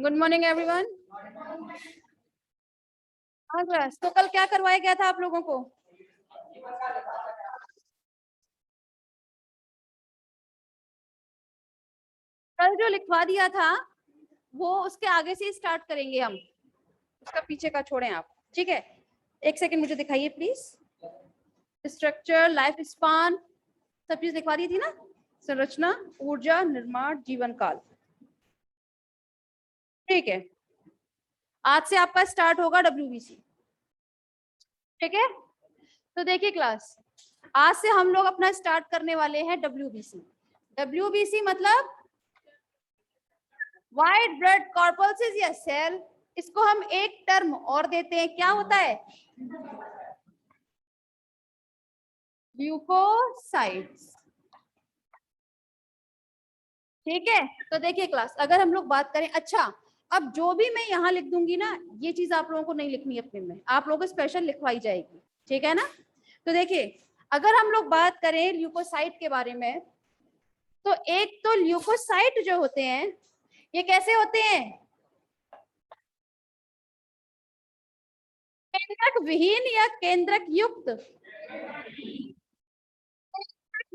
Good morning everyone. हाँ class, तो कल क्या करवाया गया था आप लोगों को? कल जो लिखवा दिया था वो उसके आगे से स्टार्ट करेंगे हम, उसका पीछे का छोड़ें आप, ठीक है? एक सेकंड मुझे दिखाइए प्लीज। स्ट्रक्चर, लाइफ स्पान, सब चीज लिखवा दी थी ना। संरचना, ऊर्जा, निर्माण, जीवन काल। ठीक है, आज से आपका स्टार्ट होगा WBC। ठीक है, तो देखिए क्लास, आज से हम लोग अपना स्टार्ट करने वाले हैं WBC। WBC मतलब व्हाइट ब्लड कॉर्पल्सेस या सेल। इसको हम एक टर्म और देते हैं, क्या होता है? ल्यूकोसाइट्स। ठीक है, तो देखिए क्लास, अगर हम लोग बात करें, अच्छा अब जो भी मैं यहाँ लिख दूंगी ना, ये चीज आप लोगों को नहीं लिखनी अपने में, आप लोगों को स्पेशल लिखवाई जाएगी, ठीक है ना? तो देखिए, अगर हम लोग बात करें ल्यूकोसाइट के बारे में, तो एक तो ल्यूकोसाइट जो होते हैं ये कैसे होते हैं? केंद्रक विहीन या केंद्रक युक्त?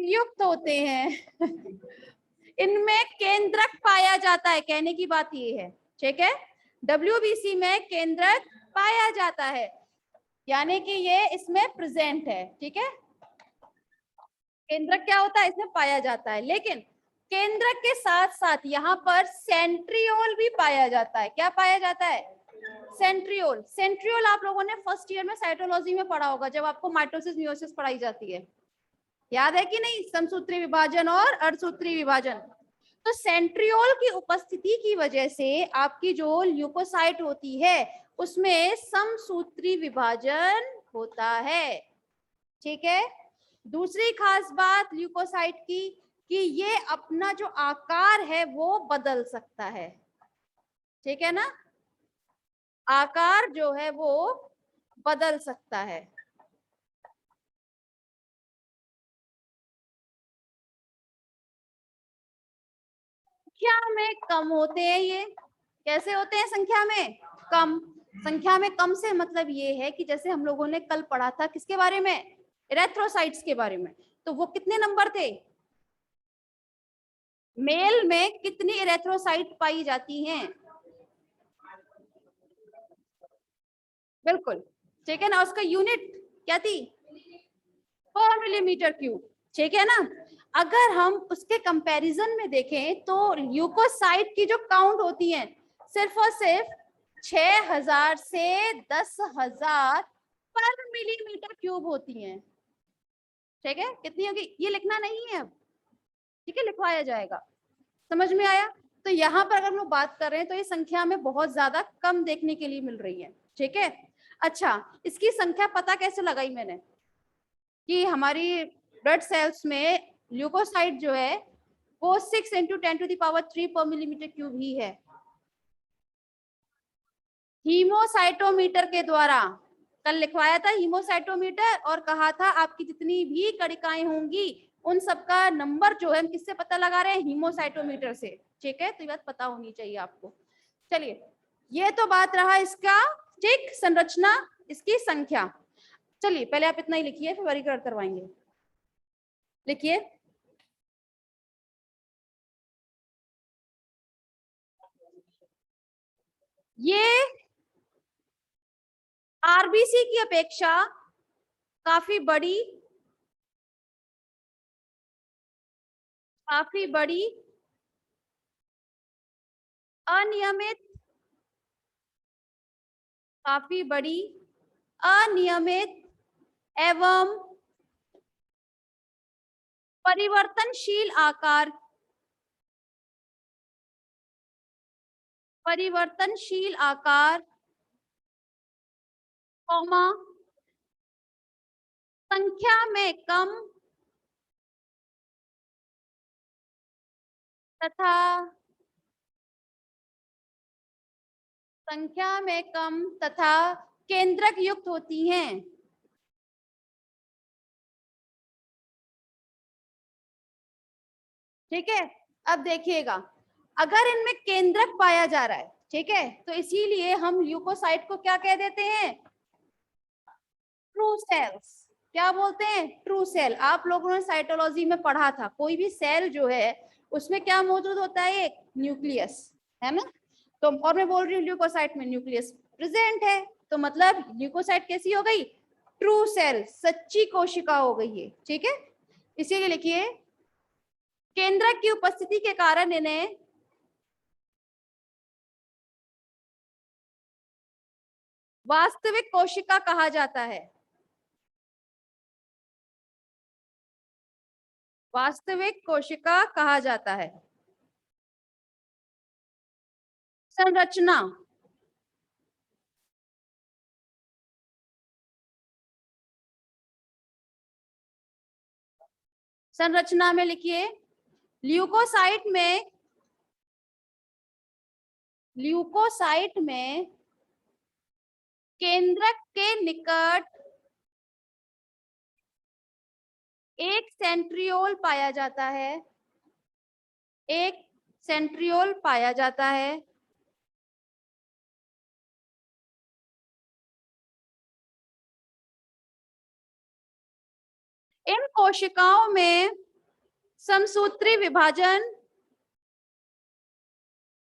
युक्त होते हैं। इनमें केंद्रक पाया जाता है, कहने की बात ये है, ठीक है? WBC में केंद्रक पाया जाता है, यानी कि ये इसमें प्रेजेंट है, ठीक है? केंद्रक क्या होता है? इसमें पाया जाता है, लेकिन केंद्रक के साथ साथ यहाँ पर सेंट्रियोल भी पाया जाता है। क्या पाया जाता है? सेंट्रियोल। सेंट्रियोल आप लोगों ने फर्स्ट ईयर में साइटोलॉजी में पढ़ा होगा, जब आपको माइटोसिस मियोसिस पढ़ाई जाती है, याद है कि नहीं? समसूत्री विभाजन और अर्धसूत्री विभाजन। तो सेंट्रियोल की उपस्थिति की वजह से आपकी जो ल्यूकोसाइट होती है उसमें समसूत्री विभाजन होता है, ठीक है? दूसरी खास बात ल्यूकोसाइट की कि ये अपना जो आकार है वो बदल सकता है, ठीक है ना? आकार जो है वो बदल सकता है। संख्या में कम होते हैं ये। कैसे होते हैं संख्या में कम? संख्या में कम से मतलब ये है कि जैसे हम लोगों ने कल पढ़ा था किसके बारे में? इरेथ्रोसाइट्स के बारे में। तो वो कितने नंबर थे? मेल में कितनी इरेथ्रोसाइट पाई जाती हैं? बिल्कुल, ठीक है ना? उसका यूनिट क्या थी? पर मिलीमीटर क्यूब, ठीक है ना? अगर हम उसके कंपैरिजन में देखें तो ल्यूकोसाइट की जो काउंट होती है सिर्फ और सिर्फ 6000 से 10,000 पर मिलीमीटर क्यूब होती हैं, ठीक है? कितनी होगी ये लिखना नहीं है अब, ठीक है? लिखवाया जाएगा। समझ में आया? तो यहाँ पर अगर हम लोग बात कर रहे हैं तो ये संख्या में बहुत ज्यादा कम देखने के लिए मिल रही है, ठीक है? अच्छा, इसकी संख्या पता कैसे लगाई मैंने कि हमारी ब्लड सेल्स में ल्यूकोसाइट जो है वो 6 × 10⁻³ पर मिलीमीटर क्यूब ही है। हीमोसाइटोमीटर के द्वारा कल लिखवाया था हीमोसाइटोमीटर, और कहा था आपकी जितनी भी कणिकाएं होंगी उन सबका नंबर जो है हम किससे पता लगा रहे हैं? हीमोसाइटोमीटर से, ठीक है? तो ये बात पता होनी चाहिए आपको। चलिए, ये तो बात रहा इसका, ठीक? संरचना, इसकी संख्या। चलिए पहले आप इतना ही लिखिए, फिर वर्गीकरण करवाएंगे। लिखिए, ये RBC की अपेक्षा काफी बड़ी, काफी बड़ी, अनियमित, काफी बड़ी, अनियमित एवं परिवर्तनशील आकार, परिवर्तनशील आकार, कौमा, संख्या में कम तथा, संख्या में कम तथा केंद्रक युक्त होती हैं। ठीक है, अब देखिएगा, अगर इनमें केंद्रक पाया जा रहा है ठीक है, तो इसीलिए हम ल्यूकोसाइट को क्या कह देते हैं, ट्रू सेल्स। क्या बोलते हैं, ट्रू सेल। आप लोगों ने साइटोलॉजी में पढ़ा था, कोई भी सेल जो है उसमें क्या मौजूद होता है, एक न्यूक्लियस, है ना। तो और मैं बोल रही हूँ ल्यूकोसाइट में न्यूक्लियस प्रेजेंट है, तो मतलब ल्यूकोसाइट कैसी हो गई, ट्रू सेल, सच्ची कोशिका हो गई है। ठीक है, इसीलिए लिखिए केंद्रक की उपस्थिति के कारण इन्हें वास्तविक कोशिका कहा जाता है। वास्तविक कोशिका कहा जाता है। संरचना, संरचना में लिखिए ल्यूकोसाइट में, ल्यूकोसाइट में केंद्रक के निकट एक सेंट्रियोल पाया जाता है, एक सेंट्रियोल पाया जाता है। इन कोशिकाओं में समसूत्री विभाजन,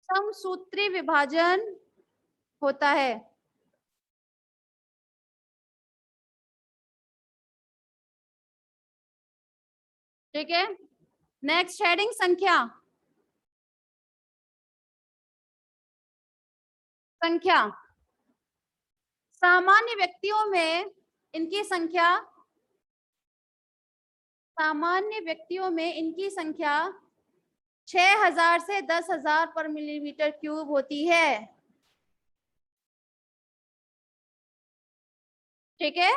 समसूत्री विभाजन होता है। ठीक है, नेक्स्ट हेडिंग संख्या, संख्या। सामान्य व्यक्तियों में इनकी संख्या, सामान्य व्यक्तियों में इनकी संख्या 6000 से 10,000 पर मिलीमीटर क्यूब होती है। ठीक है,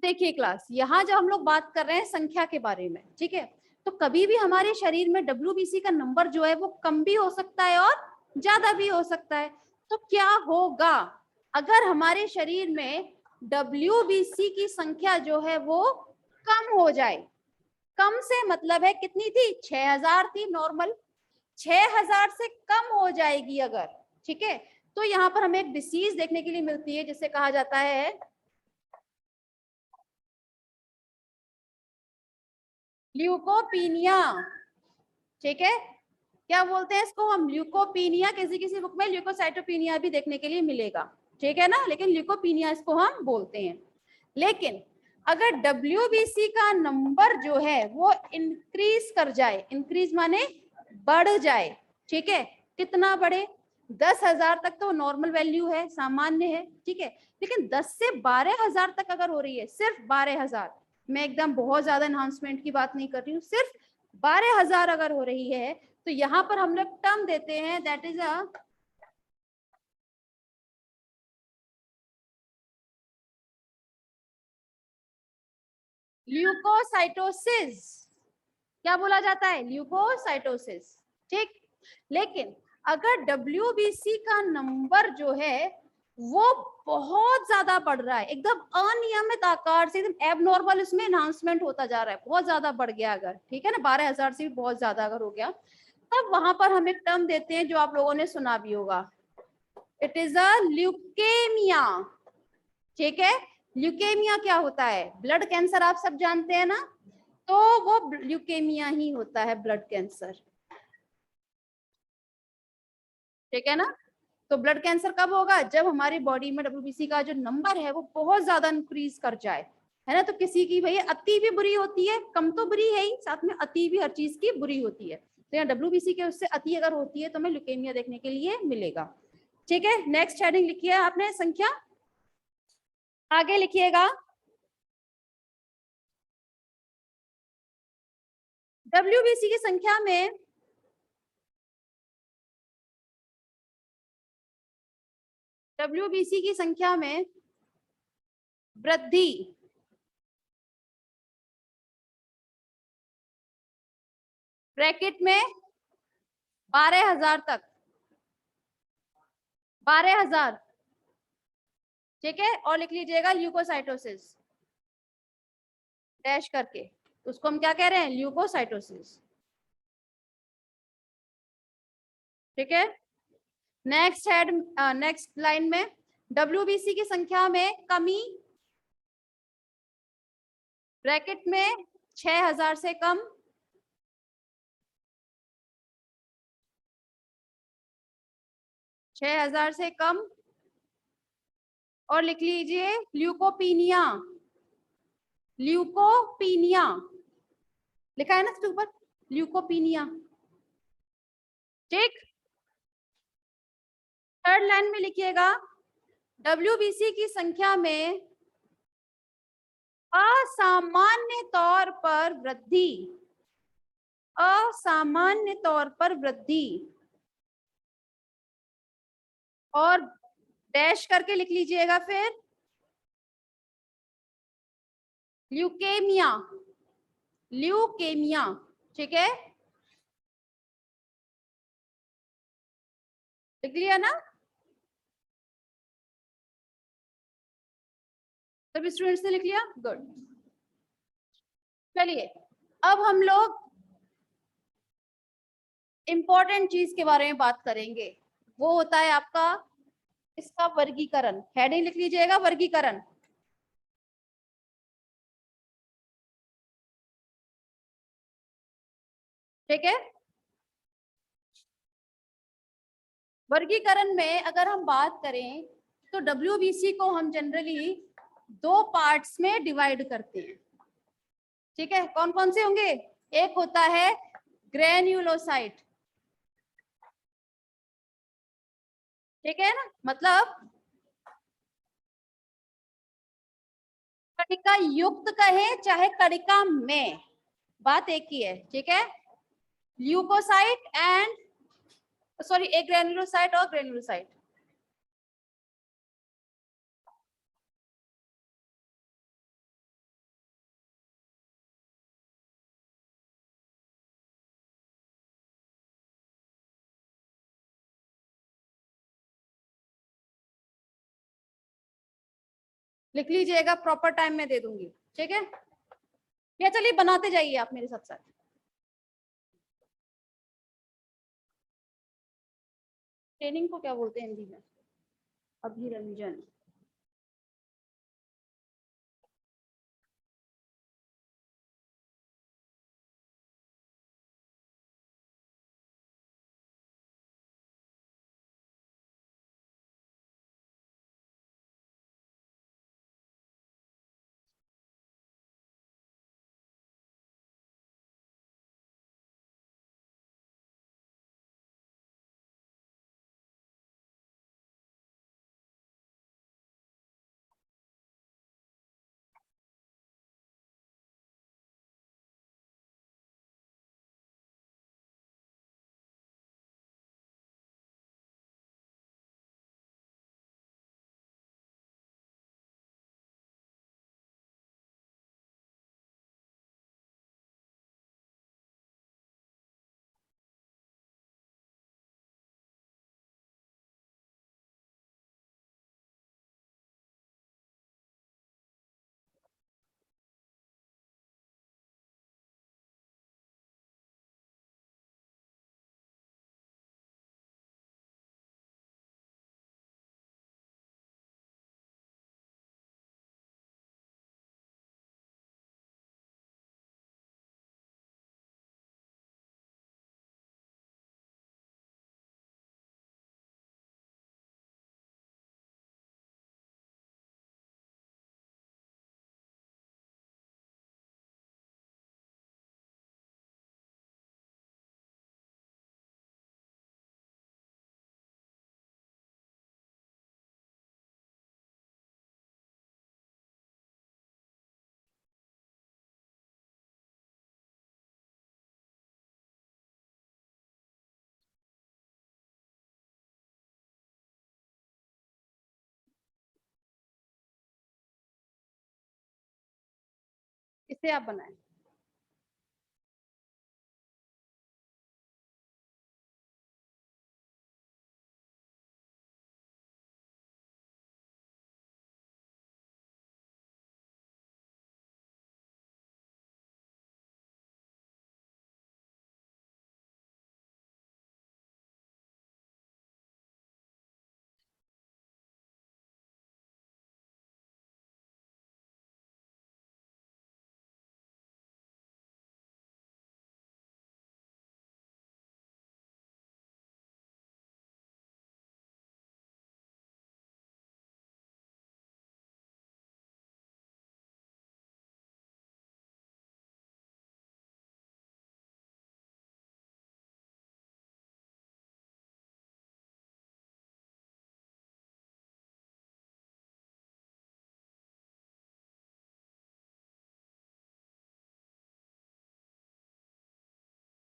देखिए क्लास, यहाँ जब हम लोग बात कर रहे हैं संख्या के बारे में, ठीक है, तो कभी भी हमारे शरीर में डब्ल्यूबीसी का नंबर जो है वो कम भी हो सकता है और ज्यादा भी हो सकता है। तो क्या होगा अगर हमारे शरीर में डब्ल्यूबीसी की संख्या जो है वो कम हो जाए। कम से मतलब है कितनी थी, 6000 थी नॉर्मल, 6000 से कम हो जाएगी अगर, ठीक है, तो यहाँ पर हमें एक डिसीज देखने के लिए मिलती है जिसे कहा जाता है ल्यूकोपीनिया। ठीक है, क्या बोलते हैं इसको हम, ल्यूकोपीनिया। किसी किसी बुक में ल्यूकोसाइटोपीनिया भी देखने के लिए मिलेगा, ठीक है ना, लेकिन ल्यूकोपीनिया इसको हम बोलते हैं। लेकिन अगर WBC का नंबर जो है वो इंक्रीज कर जाए, इंक्रीज माने बढ़ जाए, ठीक है, कितना बढ़े, 10,000 तक तो नॉर्मल वैल्यू है, सामान्य है, ठीक है, लेकिन 10 से 12,000 तक अगर हो रही है, सिर्फ 12,000, मैं एकदम बहुत ज्यादा एनहांसमेंट की बात नहीं कर रही हूँ, सिर्फ 12,000 अगर हो रही है, तो यहाँ पर हम लोग टर्म देते हैं दैट इज अ ल्यूकोसाइटोसिस। क्या बोला जाता है, ल्यूकोसाइटोसिस। ठीक, लेकिन अगर WBC का नंबर जो है वो बहुत ज्यादा बढ़ रहा है, एकदम अनियमित आकार से, एकदम एबनॉर्मल, इसमें एनहांसमेंट होता जा रहा है, बहुत ज्यादा बढ़ गया अगर, ठीक है ना, 12,000 से भी बहुत ज्यादा अगर हो गया, तब वहां पर हम एक टर्म देते हैं जो आप लोगों ने सुना भी होगा, इट इज अ ल्यूकेमिया। ठीक है, ल्यूकेमिया क्या होता है, ब्लड कैंसर, आप सब जानते हैं ना, तो वो ल्यूकेमिया ही होता है, ब्लड कैंसर। ठीक है ना, तो ब्लड कैंसर कब होगा, जब हमारी बॉडी में WBC का जो नंबर है वो बहुत ज्यादा इंक्रीज कर जाए, है ना। तो किसी की भैया अति भी बुरी होती है, कम तो बुरी है ही, साथ में अति भी हर चीज की बुरी होती है, तो यहाँ WBC के उससे अति अगर होती है तो हमें ल्यूकेमिया देखने के लिए मिलेगा। ठीक है, नेक्स्ट हेडिंग लिखिए आपने संख्या, आगे लिखिएगा WBC की संख्या में WBC की संख्या में वृद्धि, ब्रैकेट में 12,000 तक, 12,000, ठीक है, और लिख लीजिएगा ल्यूकोसाइटोसिस डैश करके, उसको हम क्या कह रहे हैं, ल्यूकोसाइटोसिस। ठीक है, नेक्स्ट हेड, नेक्स्ट लाइन में डब्ल्यूबीसी की संख्या में कमी, ब्रैकेट में 6000 से कम, छह हजार से कम, और लिख लीजिए ल्यूकोपीनिया, ल्यूकोपीनिया लिखा है ना इसके ऊपर, ल्यूकोपीनिया। ठीक, थर्ड लाइन में लिखिएगा डब्ल्यूबीसी की संख्या में असामान्य तौर पर वृद्धि, असामान्य तौर पर वृद्धि, और डैश करके लिख लीजिएगा फिर ल्यूकेमिया, ल्यूकेमिया। ठीक है, लिख लिया ना सभी स्टूडेंट्स ने, लिख लिया, गुड। चलिए अब हम लोग इंपॉर्टेंट चीज के बारे में बात करेंगे, वो होता है आपका इसका वर्गीकरण। हेडिंग लिख लीजिएगा वर्गीकरण। ठीक है, वर्गीकरण में अगर हम बात करें तो डब्ल्यूबीसी को हम जनरली दो पार्ट्स में डिवाइड करते हैं। ठीक है, कौन कौन से होंगे, एक होता है ग्रेन्युलोसाइट, ठीक है ना, मतलब कणिका युक्त कहे चाहे कणिका में, बात एक ही है। ठीक है, ल्यूकोसाइट एंड सॉरी, एक ग्रेन्युलोसाइट और ग्रेन्युलोसाइट। लिख लीजिएगा, प्रॉपर टाइम में दे दूंगी। ठीक है, या चलिए बनाते जाइए आप मेरे साथ साथ। ट्रेनिंग को क्या बोलते हैं हिंदी में, अभिरंजन। इसे आप बनाएं।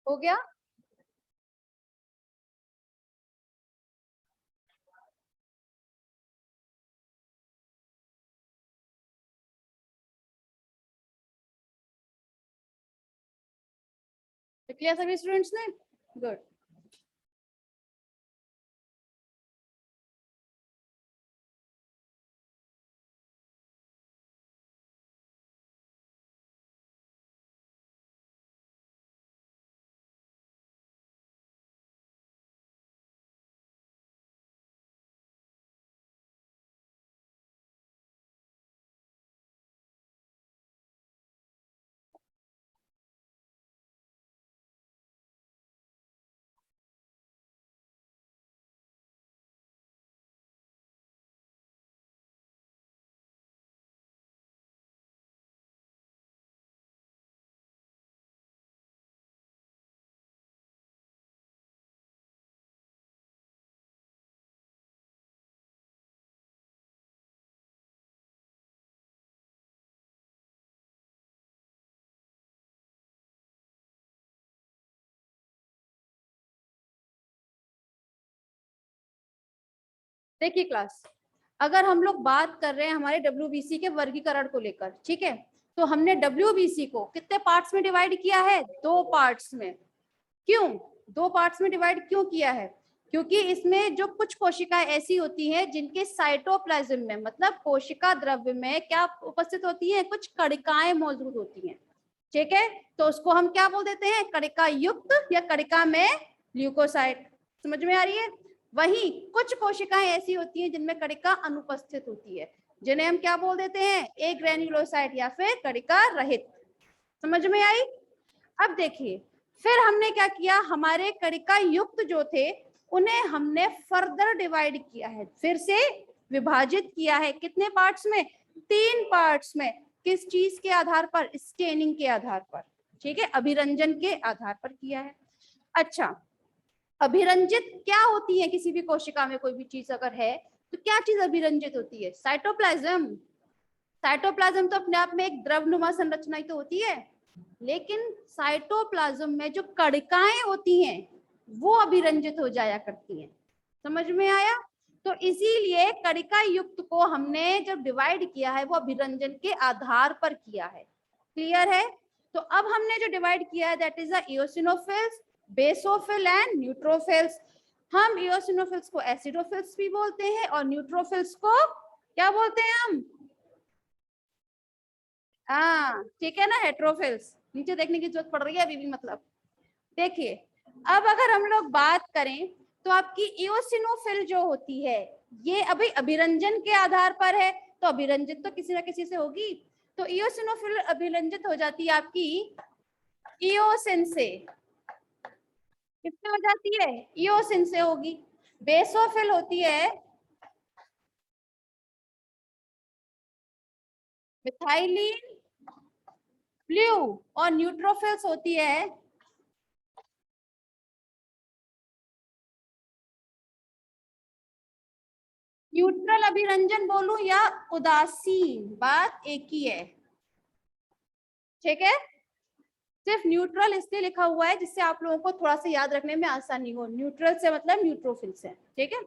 हो गया। क्लियर सभी स्टूडेंट्स ने? गुड। देखिए क्लास, अगर हम लोग बात कर रहे हैं हमारे डब्ल्यूबीसी के वर्गीकरण को लेकर, ठीक है, तो हमने डब्ल्यूबीसी को कितने पार्ट्स में डिवाइड किया है? 2 पार्ट्स में। क्यों 2 पार्ट्स में डिवाइड क्यों किया है? क्योंकि इसमें जो कुछ कोशिकाएं ऐसी होती हैं जिनके साइटोप्लाज्म में, मतलब कोशिका द्रव्य में क्या उपस्थित होती हैं? कुछ कणिकाएं मौजूद होती हैं, ठीक है, तो उसको हम क्या बोल देते हैं? कणिका युक्त या कणिका में ल्यूकोसाइट। समझ में आ रही है? वहीं कुछ कोशिकाएं ऐसी होती हैं जिनमें कणिका अनुपस्थित होती है, जिन्हें हम क्या बोल देते हैं? ए ग्रेन्युलोसाइट या फिर कणिका रहित। समझ में आई? अब देखिए, फिर हमने क्या किया? हमारे कणिका युक्त जो थे उन्हें हमने फर्दर डिवाइड किया है, फिर से विभाजित किया है। कितने पार्ट्स में? 3 पार्ट्स में। किस चीज के आधार पर? स्टेनिंग के आधार पर, ठीक है, अभिरंजन के आधार पर किया है। अच्छा, अभिरंजित क्या होती है? किसी भी कोशिका में कोई भी चीज अगर है तो क्या चीज अभिरंजित होती है? साइटोप्लाज्म। साइटोप्लाज्म तो अपने आप में एक द्रवनुमा संरचना ही तो होती है, लेकिन साइटोप्लाज्म में जो कणिकाएं होती हैं वो अभिरंजित हो जाया करती हैं। समझ में आया? तो इसीलिए कणिका युक्त को हमने जब डिवाइड किया है वो अभिरंजन के आधार पर किया है। क्लियर है? तो अब हमने जो डिवाइड किया है that is the eosinophils, basophil and neutrophils. हम इओसिनोफिल्स को एसिडोफिल्स भी बोलते हैं और न्यूट्रोफिल्स को क्या बोलते हैं हम? हाँ ठीक है ना, हेट्रोफिल्स। नीचे देखने की जरूरत पड़ रही है अभी भी। मतलब देखिए, अब अगर हम लोग बात करें तो आपकी इओसिनोफिल जो होती है ये अभी अभिरंजन के आधार पर है, तो अभिरंजित तो किसी ना किसी से होगी। तो इओसिनोफिल अभिरंजित हो जाती है आपकी इओसिन से। किससे हो जाती है? इओसिन से होगी। बेसोफिल होती है मिथाइलिन ब्लू, और न्यूट्रोफिल्स होती है न्यूट्रल अभिरंजन। बोलूं या उदासीन, बात एक ही है, ठीक है। सिर्फ न्यूट्रल इसलिए लिखा हुआ है जिससे आप लोगों को थोड़ा सा याद रखने में आसानी हो। न्यूट्रल से मतलब न्यूट्रोफिल से, ठीक है।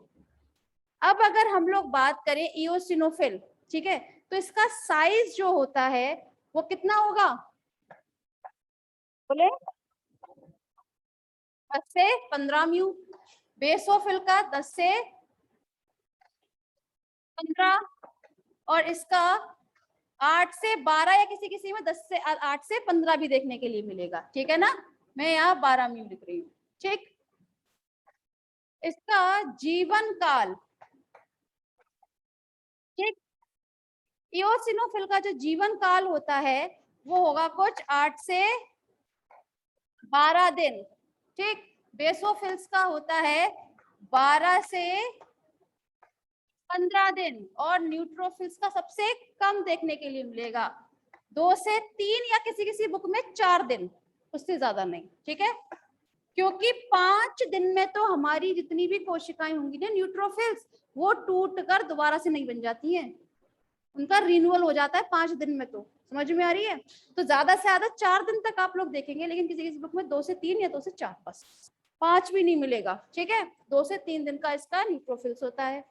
अब अगर हम लोग बात करें इओसिनोफिल, ठीक है, तो इसका साइज जो होता है वो कितना होगा? बोले 10 से 15 म्यू। बेसोफिल का 10 से 15, और इसका 8 से 12, या किसी किसी में 10 से 8 से 15 भी देखने के लिए मिलेगा, ठीक है ना। मैं यहाँ 12 म्यू लिख रही हूँ, ठीक। इसका जीवन काल, ठीक, इओसिनोफिल का जो जीवन काल होता है वो होगा कुछ 8 से 12 दिन, ठीक। बेसोफिल्स का होता है 12 से 15 दिन, और न्यूट्रोफिल्स का सबसे कम देखने के लिए मिलेगा 2 से 3, या किसी किसी बुक में 4 दिन, उससे ज्यादा नहीं, ठीक है। क्योंकि 5 दिन में तो हमारी जितनी भी कोशिकाएं होंगी ना न्यूट्रोफिल्स, वो टूट कर दोबारा से नहीं बन जाती हैं, उनका रिन्यूअल हो जाता है 5 दिन में। तो समझ में आ रही है? तो ज्यादा से ज्यादा 4 दिन तक आप लोग देखेंगे, लेकिन किसी किसी बुक में 2 से 3 या 2 से 4, बस 5 भी नहीं मिलेगा। ठीक है, 2 से 3 दिन का इसका न्यूट्रोफिल्स होता है।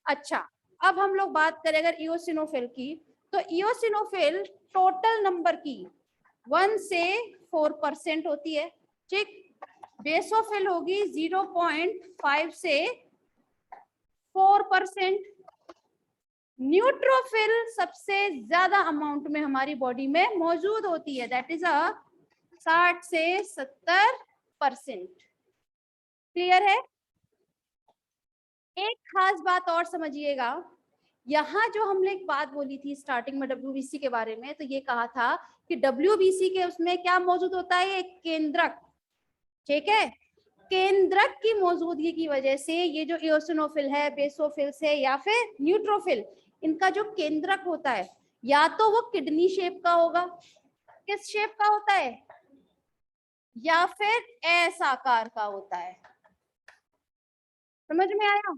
अच्छा, अब हम लोग बात करें अगर इओसिनोफिल की, तो इओसिनोफिल टोटल नंबर की 1 से 4% होती है। ठीक, बेसोफिल होगी 0.5 से 4%। न्यूट्रोफिल सबसे ज्यादा अमाउंट में हमारी बॉडी में मौजूद होती है, दैट इज 60 से 70%। क्लियर है? एक खास बात और समझिएगा, यहाँ जो हमने एक बात बोली थी स्टार्टिंग में WBC के बारे में, तो ये कहा था कि WBC के उसमें क्या मौजूद होता है, एक केंद्रक। ठीक है, केंद्रक की मौजूदगी की वजह से ये जो इओसिनोफिल है, बेसोफिल से या फिर न्यूट्रोफिल, इनका जो केंद्रक होता है या तो वो किडनी शेप का होगा, किस शेप का होता है, या फिर एस आकार का होता है। समझ में आया?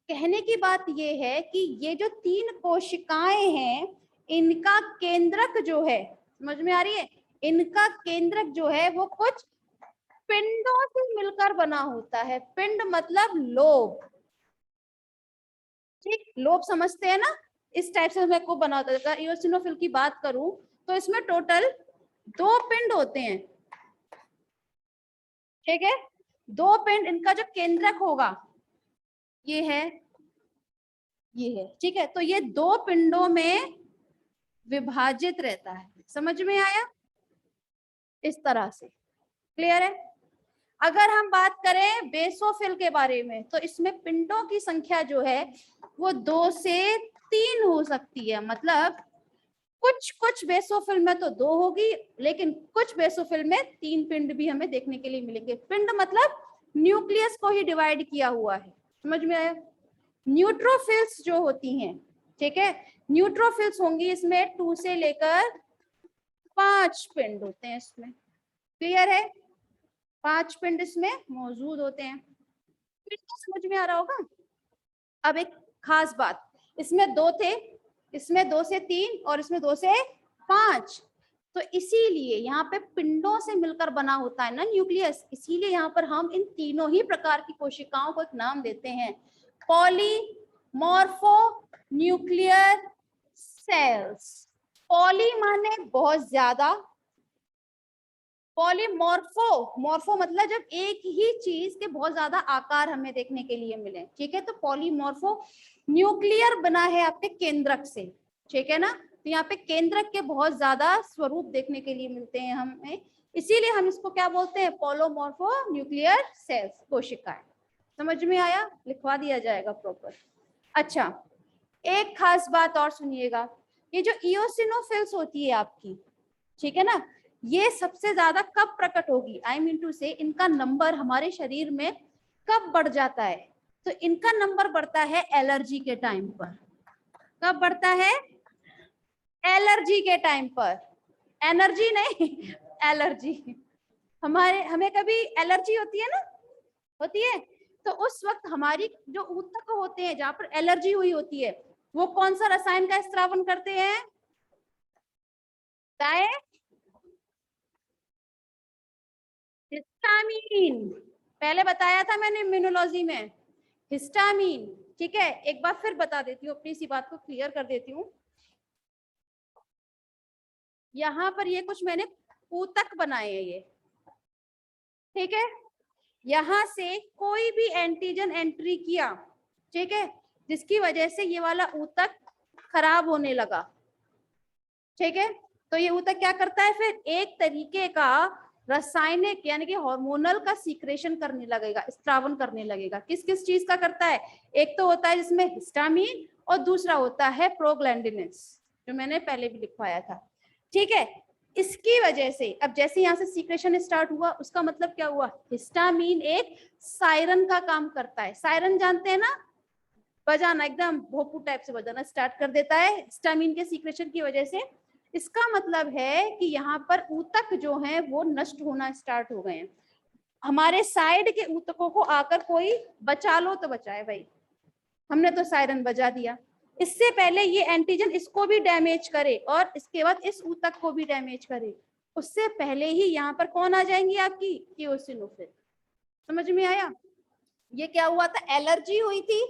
कहने की बात ये है कि ये जो 3 कोशिकाएं हैं, इनका केंद्रक जो है, समझ में आ रही है, इनका केंद्रक जो है वो कुछ पिंडों से मिलकर बना होता है। पिंड मतलब लोब। ठीक, लोब समझते हैं ना, इस टाइप से मैं को बना होता है। अगर इओसिनोफिल की बात करूं तो इसमें टोटल 2 पिंड होते हैं। ठीक है, 2 पिंड, इनका जो केंद्रक होगा ये है, ये है। ठीक है, तो ये 2 पिंडों में विभाजित रहता है। समझ में आया? इस तरह से क्लियर है? अगर हम बात करें बेसोफिल के बारे में, तो इसमें पिंडों की संख्या जो है वो 2 से 3 हो सकती है। मतलब कुछ कुछ बेसोफिल में तो 2 होगी, लेकिन कुछ बेसोफिल में 3 पिंड भी हमें देखने के लिए मिलेंगे। पिंड मतलब न्यूक्लियस को ही डिवाइड किया हुआ है। समझ में आया? न्यूट्रोफिल्स जो होती हैं, ठीक है, न्यूट्रोफिल्स होंगी, इसमें 2 से लेकर 5 पिंड होते हैं इसमें। क्लियर है? 5 पिंड इसमें मौजूद होते हैं। फिर तो समझ में आ रहा होगा। अब एक खास बात, इसमें 2 थे, इसमें 2 से 3 और इसमें 2 से 5, तो इसीलिए यहाँ पे पिंडों से मिलकर बना होता है ना न्यूक्लियस, इसीलिए यहाँ पर हम इन तीनों ही प्रकार की कोशिकाओं को एक नाम देते हैं, पॉलीमॉर्फो न्यूक्लियर सेल्स। पॉली माने बहुत ज्यादा, पॉलीमॉर्फो, मॉर्फो मतलब जब एक ही चीज के बहुत ज्यादा आकार हमें देखने के लिए मिले। ठीक है, तो पॉलीमॉर्फो न्यूक्लियर बना है आपके केंद्रक से। ठीक है ना, तो यहाँ पे केंद्रक के बहुत ज्यादा स्वरूप देखने के लिए मिलते हैं हमें, इसीलिए हम इसको क्या बोलते हैं, पॉलीमॉर्फो न्यूक्लियर सेल्स, कोशिकाएं। समझ में आया? लिखवा दिया जाएगा प्रॉपर। अच्छा, एक खास बात और सुनिएगा, ये जो इओसिनोफिल्स होती है आपकी, ठीक है ना, ये सबसे ज्यादा कब प्रकट होगी, आई मीन टू से इनका नंबर हमारे शरीर में कब बढ़ जाता है, तो इनका नंबर बढ़ता है एलर्जी के टाइम पर। कब बढ़ता है? एलर्जी के टाइम पर। एनर्जी नहीं, एलर्जी। हमें कभी एलर्जी होती है ना, होती है, तो उस वक्त हमारी जो ऊतक होते हैं जहां पर एलर्जी हुई होती है, वो कौन सा रसायन का स्त्रावन करते हैं, हिस्टामीन। पहले बताया था मैंने इम्यूनोलॉजी में, हिस्टामीन। ठीक है, एक बार फिर बता देती हूँ, अपनी सी बात को क्लियर कर देती हूँ। यहाँ पर ये कुछ मैंने ऊतक बनाए हैं ये, ठीक है, यहाँ से कोई भी एंटीजन एंट्री किया, ठीक है, जिसकी वजह से ये वाला ऊतक खराब होने लगा। ठीक है, तो ये ऊतक क्या करता है, फिर एक तरीके का रासायनिक यानी कि हार्मोनल का सीक्रेशन करने लगेगा, स्त्रावन करने लगेगा। किस किस चीज का करता है, एक तो होता है जिसमें हिस्टामीन और दूसरा होता है प्रोग्लैंडिनिन्स, जो मैंने पहले भी लिखवाया था। ठीक है, इसकी वजह से अब जैसे यहाँ से सीक्रेशन स्टार्ट हुआ, उसका मतलब क्या हुआ, हिस्टामीन एक सायरन का काम करता है। सायरन जानते हैं ना, बजाना, एकदम भोपू टाइप से बजाना स्टार्ट कर देता है हिस्टामीन के सीक्रेशन की वजह से। इसका मतलब है कि यहाँ पर ऊतक जो हैं वो नष्ट होना स्टार्ट हो गए हैं। हमारे साइड के ऊतकों को आकर कोई बचा लो तो बचाए भाई, हमने तो सायरन बजा दिया। इससे पहले ये एंटीजन इसको भी डैमेज करे और इसके बाद इस ऊतक को भी डैमेज करे, उससे पहले ही यहाँ पर कौन आ जाएंगी आपकी इओसिनोफिल। समझ में आया? ये क्या हुआ था, एलर्जी हुई थी,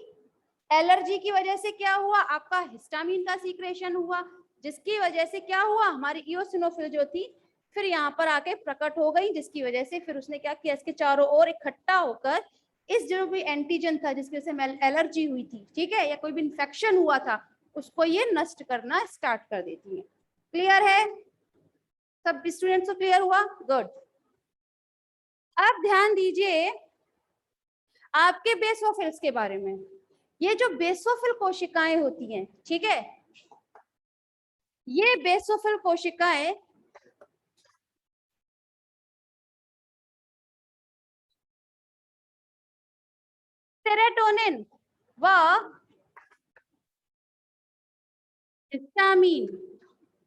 एलर्जी की वजह से क्या हुआ, आपका हिस्टामिन का सीक्रेशन हुआ, जिसकी वजह से क्या हुआ, हमारी इओसिनोफिल जो थी फिर यहाँ पर आके प्रकट हो गई, जिसकी वजह से फिर उसने क्या किया, इसके चारों ओर इकट्ठा होकर इस जो भी एंटीजन था जिसकी वजह से एलर्जी हुई थी, ठीक है, या कोई भी इन्फेक्शन हुआ था, उसको ये नष्ट करना स्टार्ट कर देती है। क्लियर है? सब स्टूडेंट्स को क्लियर हुआ? गुड। अब ध्यान दीजिए आपके बेसोफिल्स के बारे में। ये जो बेसोफिल कोशिकाएं होती हैं, ठीक है, ये बेसोफिल कोशिकाएं सेरोटोनिन व हिस्टामीन,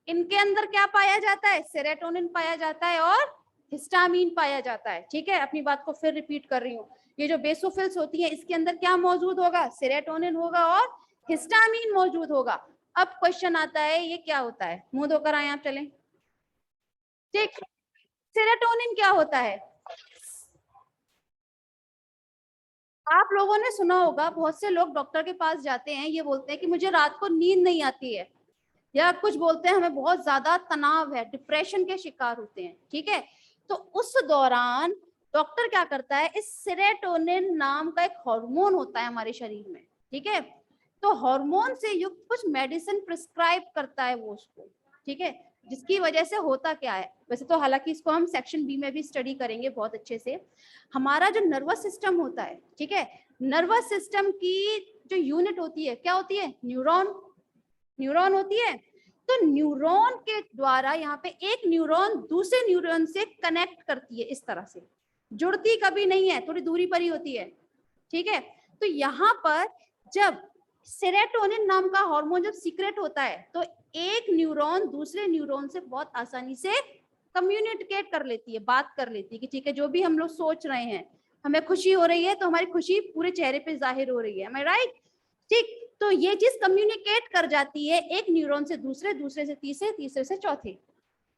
इनके अंदर क्या पाया जाता है, सेरोटोनिन पाया जाता है और हिस्टामीन पाया जाता है। ठीक है, अपनी बात को फिर रिपीट कर रही हूँ, ये जो बेसोफिल्स होती है इसके अंदर क्या मौजूद होगा, सेरोटोनिन होगा और हिस्टामीन मौजूद होगा। अब क्वेश्चन आता है ये क्या होता है, मुंह धोकर आए आप, चलें। ठीक, सेरोटोनिन क्या होता है, आप लोगों ने सुना होगा, बहुत से लोग डॉक्टर के पास जाते हैं, ये बोलते हैं कि मुझे रात को नींद नहीं आती है, या कुछ बोलते हैं हमें बहुत ज्यादा तनाव है, डिप्रेशन के शिकार होते हैं। ठीक है, तो उस दौरान डॉक्टर क्या करता है, इस सेरोटोनिन नाम का एक हार्मोन होता है हमारे शरीर में, ठीक है, तो हार्मोन से युक्त कुछ मेडिसिन प्रिस्क्राइब करता है वो उसको, ठीक है, जिसकी वजह से होता क्या है, वैसे तो हालांकि इसको हम सेक्शन बी में भी स्टडी करेंगे बहुत अच्छे से। हमारा जो नर्वस सिस्टम होता है, ठीक है, नर्वस सिस्टम की जो यूनिट होती है क्या होती है, न्यूरॉन, न्यूरॉन होती है। तो न्यूरॉन के द्वारा यहाँ पे एक न्यूरॉन दूसरे न्यूरॉन से कनेक्ट करती है, इस तरह से जुड़ती कभी नहीं है, थोड़ी दूरी पर ही होती है। ठीक है, तो यहाँ पर जब सेरोटोनिन नाम का हार्मोन जब सीक्रेट होता है तो एक न्यूरॉन दूसरे न्यूरॉन से बहुत आसानी से कम्युनिकेट कर लेती है, बात कर लेती है कि ठीक है जो भी हम लोग सोच रहे हैं, हमें खुशी हो रही है तो हमारी खुशी पूरे चेहरे पे जाहिर हो रही है, मैं राइट? ठीक, तो ये चीज कम्युनिकेट कर जाती है एक न्यूरॉन से दूसरे, दूसरे से तीसरे, तीसरे से चौथे।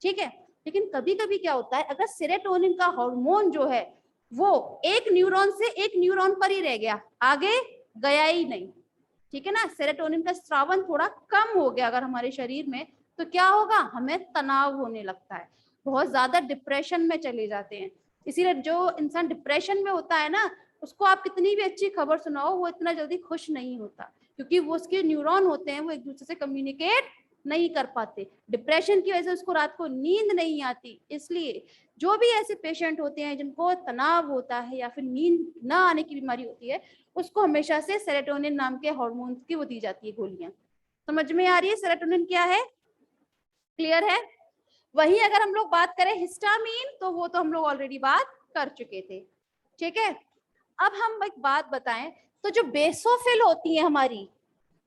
ठीक है, लेकिन कभी कभी क्या होता है, अगर सेरोटोनिन का हार्मोन जो है वो एक न्यूरॉन से एक न्यूरॉन पर ही रह गया, आगे गया ही नहीं, ठीक है ना, सेरोटोनिन का स्रावन थोड़ा कम हो गया अगर हमारे शरीर में, तो क्या होगा, हमें तनाव होने लगता है, बहुत ज्यादा डिप्रेशन में चले जाते हैं। इसीलिए जो इंसान डिप्रेशन में होता है ना, उसको आप कितनी भी अच्छी खबर सुनाओ वो इतना जल्दी खुश नहीं होता, क्योंकि वो उसके न्यूरॉन होते हैं वो एक दूसरे से कम्युनिकेट नहीं कर पाते, डिप्रेशन की वजह से उसको रात को नींद नहीं आती। इसलिए जो भी ऐसे पेशेंट होते हैं जिनको तनाव होता है या फिर नींद न आने की बीमारी होती है, उसको हमेशा से सेरोटोनिन नाम के हार्मोन की वो दी जाती है गोलियां। समझ में आ रही है सेरोटोनिन क्या है? क्लियर है? वही अगर हम लोग बात करें हिस्टामीन, तो वो तो हम लोग ऑलरेडी बात कर चुके थे। ठीक है, अब हम एक बात बताएं, तो जो बेसोफिल होती है हमारी,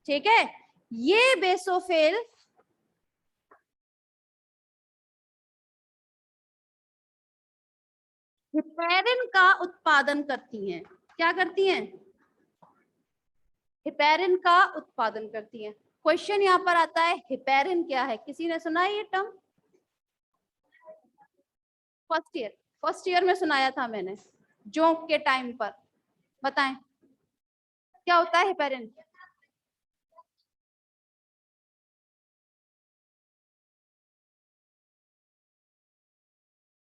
ठीक है, ये बेसोफिल हिपेरिन का उत्पादन करती हैं। क्या करती हैं? हिपेरिन का उत्पादन करती हैं। क्वेश्चन यहाँ पर आता है हिपेरिन क्या है, किसी ने सुना है ये टर्म? फर्स्ट ईयर में सुनाया था मैंने, जोंक के टाइम पर। बताएं क्या होता है हिपेरिन?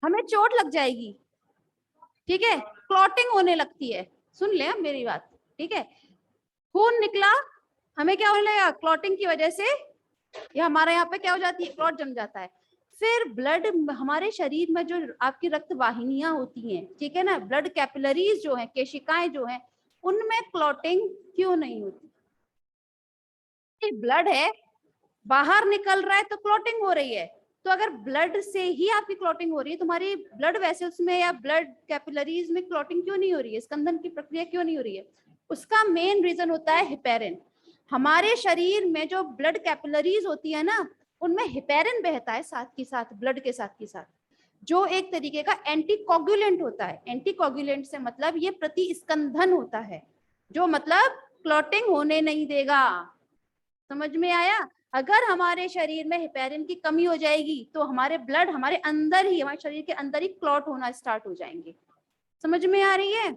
हमें चोट लग जाएगी, ठीक है, क्लॉटिंग होने लगती है, सुन ले मेरी बात, ठीक है, खून निकला, हमें क्या होने लगेगा, क्लॉटिंग की वजह से ये हमारे यहाँ पे क्या हो जाती है, क्लॉट जम जाता है। फिर ब्लड, हमारे शरीर में जो आपकी रक्त वाहिनियां होती हैं, ठीक है ना, ब्लड कैपिलरीज जो है, केशिकाएं जो है, उनमें क्लॉटिंग क्यों नहीं होती? ब्लड है, बाहर निकल रहा है तो क्लॉटिंग हो रही है, तो अगर ब्लड से ही आपकी क्लॉटिंग हो रही है, तुम्हारी ब्लड वेसल्स में या ब्लड कैपिलरीज में क्लॉटिंग क्यों नहीं हो रही है, स्कंदन की प्रक्रिया क्यों नहीं हो रही है? उसका मेन रीजन होता है हिपेरिन। हमारे शरीर में जो ब्लड कैपिलरीज होती है ना, उनमें हिपेरिन बहता है साथ के साथ, ब्लड के साथ के साथ, जो एक तरीके का एंटीकोगुलेंट होता है। एंटीकोगुलेंट से मतलब ये प्रतिस्कंदन होता है, जो मतलब क्लॉटिंग होने नहीं देगा। समझ में आया? अगर हमारे शरीर में हेपेरिन की कमी हो जाएगी तो हमारे ब्लड हमारे अंदर ही, हमारे शरीर के अंदर ही क्लॉट होना स्टार्ट हो जाएंगे। समझ में आ रही है?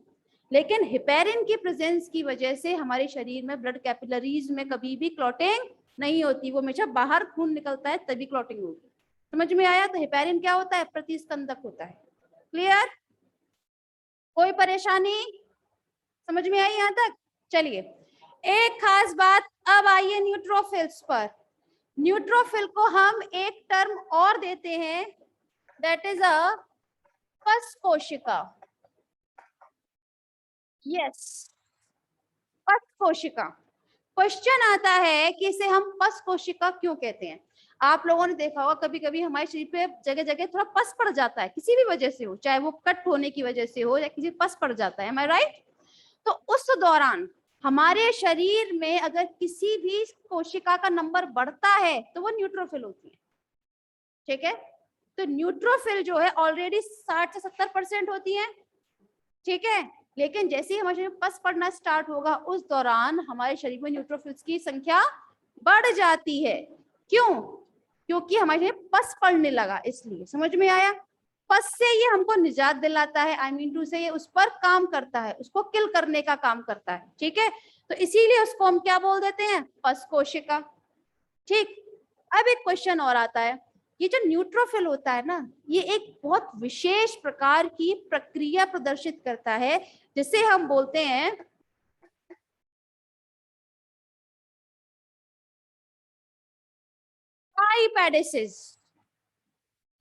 लेकिन हेपेरिन की प्रेजेंस की वजह से हमारे शरीर में ब्लड कैपिलरीज में कभी भी क्लॉटिंग नहीं होती, वो हमेशा बाहर खून निकलता है तभी क्लॉटिंग होगी। समझ में आया? तो हेपेरिन क्या होता है? प्रतिस्कंदक होता है। क्लियर? कोई परेशानी? समझ में आई यहां तक? चलिए, एक खास बात अब आइए न्यूट्रोफिल्स पर। न्यूट्रोफिल को हम एक टर्म और देते हैं, दैट इज अ पस कोशिका। यस, पस कोशिका। क्वेश्चन आता है कि इसे हम पस कोशिका क्यों कहते हैं। आप लोगों ने देखा होगा कभी कभी हमारे शरीर पे जगह जगह थोड़ा पस पड़ जाता है, किसी भी वजह से हो, चाहे वो कट होने की वजह से हो या किसी पस पड़ जाता है, राइट? तो उस दौरान हमारे शरीर में अगर किसी भी कोशिका का नंबर बढ़ता है तो वो न्यूट्रोफिल होती है। ठीक है? तो न्यूट्रोफिल जो है ऑलरेडी 60 से 70% होती है। ठीक है? लेकिन जैसे ही हमारे शरीर में पस पड़ना स्टार्ट होगा उस दौरान हमारे शरीर में न्यूट्रोफिल्स की संख्या बढ़ जाती है। क्यों? क्योंकि हमारे शरीर में पस पड़ने लगा, इसलिए। समझ में आया? पस से ये हमको निजात दिलाता है, आई मीन टू से ये उस पर काम करता है, उसको किल करने का काम करता है। ठीक है? तो इसीलिए उसको हम क्या बोल देते हैं? पस कोशिका। ठीक। अब एक क्वेश्चन और आता है, ये जो न्यूट्रोफिल होता है ना, ये एक बहुत विशेष प्रकार की प्रक्रिया प्रदर्शित करता है जिसे हम बोलते हैं डाईपेडेसिस।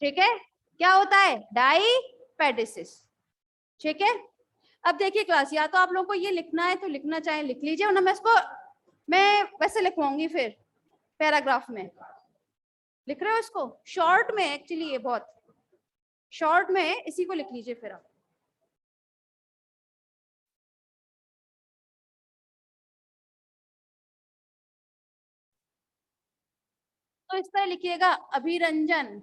ठीक है? क्या होता है? डाईपेडेसिस। ठीक है? अब देखिए क्लास, या तो आप लोगों को ये लिखना है तो लिखना चाहे लिख लीजिए, वरना मैं वैसे लिखवाऊंगी फिर पैराग्राफ में। लिख रहे हो इसको? शॉर्ट में, एक्चुअली ये बहुत शॉर्ट में है, इसी को लिख लीजिए फिर आप। तो इस तरह लिखिएगा, अभिरंजन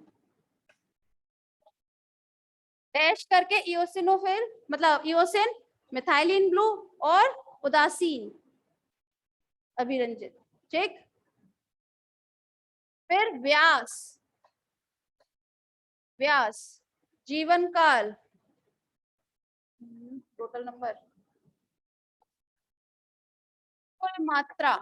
डैश करके इओसिनोफिल, मतलब इओसिन, मिथाइलिन ब्लू और उदासीन अभिरंजित। ठीक। फिर व्यास, व्यास, जीवन काल, टोटल नंबर, कुल मात्रा,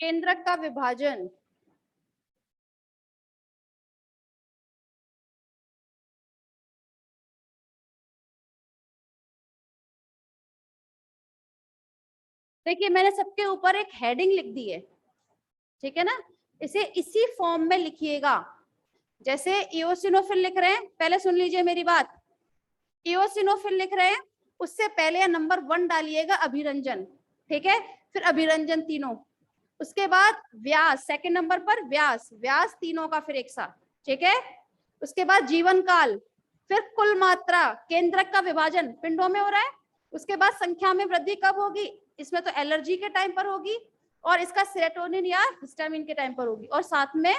केंद्रक का विभाजन, देखिए मैंने सबके ऊपर एक हेडिंग लिख दी है। ठीक है ना? इसे इसी फॉर्म में लिखिएगा। जैसे इओसिनोफिल लिख रहे हैं, पहले सुन लीजिए मेरी बात। इओसिनोफिल लिख रहे हैं, उससे पहले नंबर 1 डालिएगा अभिरंजन। ठीक है? फिर अभिरंजन तीनों, उसके बाद व्यास सेकंड नंबर पर, व्यास व्यास तीनों का फिर एक साथ। ठीक है? उसके बाद जीवन काल, फिर कुल मात्रा, केंद्रक का विभाजन पिंडों में हो रहा है, उसके बाद संख्या में वृद्धि कब होगी? इसमें तो एलर्जी के टाइम पर होगी, और इसका सेरोटोनिन या हिस्टामिन के टाइम पर होगी, और साथ में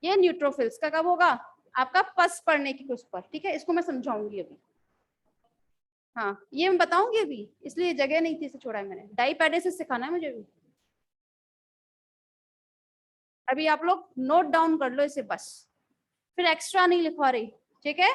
ये न्यूट्रोफिल्स का कब होगा? आपका पस पड़ने की कुछ पर। ठीक है? इसको मैं समझाऊंगी अभी। हाँ, ये मैं बताऊंगी अभी, इसलिए जगह नहीं थी, इसे छोड़ा है मैंने। डाईपेडेसिस सिखाना है मुझे भी। अभी आप लोग नोट डाउन कर लो इसे बस, फिर एक्स्ट्रा नहीं लिखवा रही। ठीक है?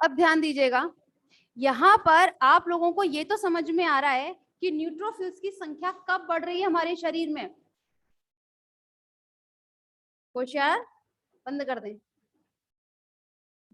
अब ध्यान दीजिएगा, यहाँ पर आप लोगों को ये तो समझ में आ रहा है कि न्यूट्रोफिल्स की संख्या कब बढ़ रही है हमारे शरीर में। होशियार, बंद कर दें।